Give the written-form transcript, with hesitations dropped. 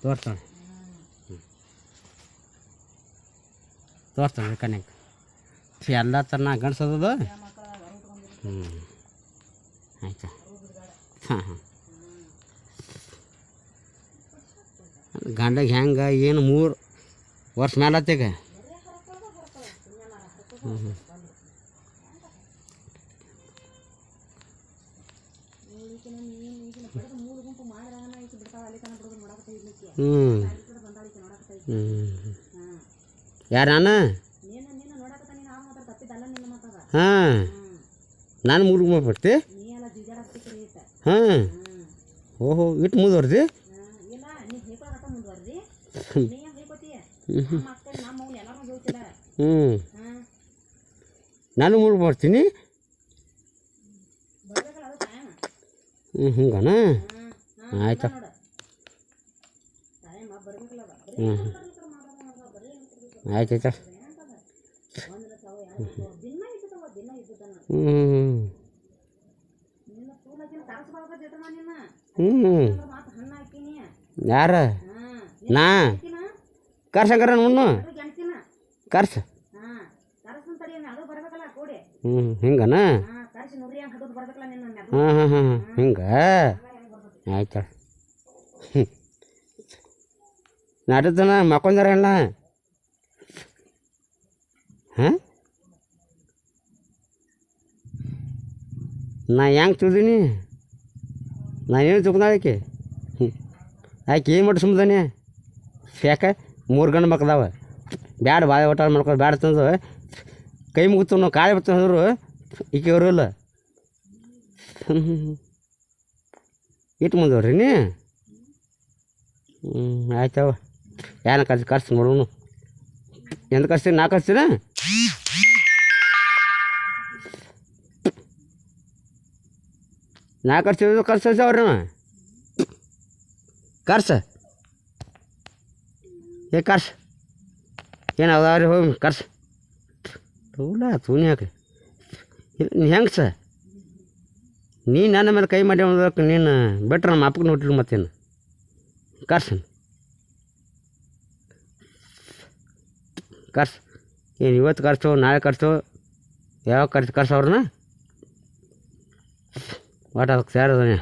ತೋರ್ತಾಳೆ ತೋರ್ತಾಳೆ ಕನ್ಯಾಗ ಎಲ್ಲ ಥರ ಗಂಡ್ಸೋದು ಆಯ್ತಾ ಹಾಂ ಹಾಂ ಗಂಡಗೆ ಹೆಂಗೆ ಏನು 3 ವರ್ಷ ಮೇಲೆ ಆತೀಗ ಯಾರು ನಾನು ಹಾಂ ನಾನು ಮೂರ್ಗೆ ಮಾಡ್ಬಿಡ್ತಿ ಹಾಂ ಓಹೋ ಇಟ್ಟು ಮುಂದುವರ್ದಿ ನಾನು ಮೂರ್ಗೆ ಮಾಡ್ತೀನಿ ಹಿಂಗಣ ಆಯ್ತಾ ಆಯ್ತಾಯ್ತಾ ಯಾರ ನಾ ಕರ್ಸಂಗಾರ ಮುನ್ನು ಕರ್ಸ ಹಿಂಗನ ಹಾಂ ಹಾಂ ಹಾಂ ಹಿಂಗೆ ಆಯ್ತಾ ನಡೀತನ ಮಕ್ಕೊಂದಾರ ಎಲ್ಲ ಹಾಂ ನಾ ಹೆಂಗೆ ತಿಳಿದೀನಿ ನಾನೇನು ತಿಳ್ಕೊಂಡಾಕೆ ಆಕೆ ಏನು ಮಾಡಿ ಸುಮ್ಮನೆ ಯಾಕೆ 3 ಗಂಡು ಮಕ್ಕಳದಾವ ಬ್ಯಾಡ ಬಾಳೆ ಒಟ್ಟಾರ ಮಾಡ್ಕೊಂಡು ಬ್ಯಾಡ ತಂದು ಕೈ ಮುಗಿತು ನಾವು ಕಾಳೆ ಬರ್ತಂದ್ರು ಈಕೆ ಅವರು ಇಲ್ಲ ಇಟ್ಟು ಮುಂದವ್ರಿ ನೀ ಆಯ್ತವ ಯಾನ ಕರ್ಸ್ತೀನಿ ನೋಡೋನು ಎಂತ ಕರ್ಸ್ತೀನಿ ನಾ ಕರ್ಸ್ತೀನ ನಾ ಕರ್ಸಿದ್ರು ಕರ್ಸ ಅವ್ರನ್ನ ಕರ್ಸ ಏ ಕರ್ಸ ಏನು ಅದಾವ್ರಿ ಹೋಗಿ ಕರ್ಸ ತೂಲ ತೂನಿ ಯಾಕೆ ಹೆಂಗೆ ಸ ನೀ ನನ್ನ ಮೇಲೆ ಕೈ ಮಾಡಿ ನೀನು ಬೆಟ್ರ ನಮ್ಮ ಅಪ್ಪಗೆ ನೋಡಿಲ್ಲ ಮತ್ತೇನು ಕರ್ಸನ್ ಕರ್ಸ ಏನು ಇವತ್ತು ಕರ್ಸೋ ನಾಳೆ ಕರ್ಸೋ ಯಾವಾಗ ಕರ್ಸೋವ್ರನ್ನ ಒಟ್ಟು ಅದಕ್ಕೆ ಸೇರೋದನೆ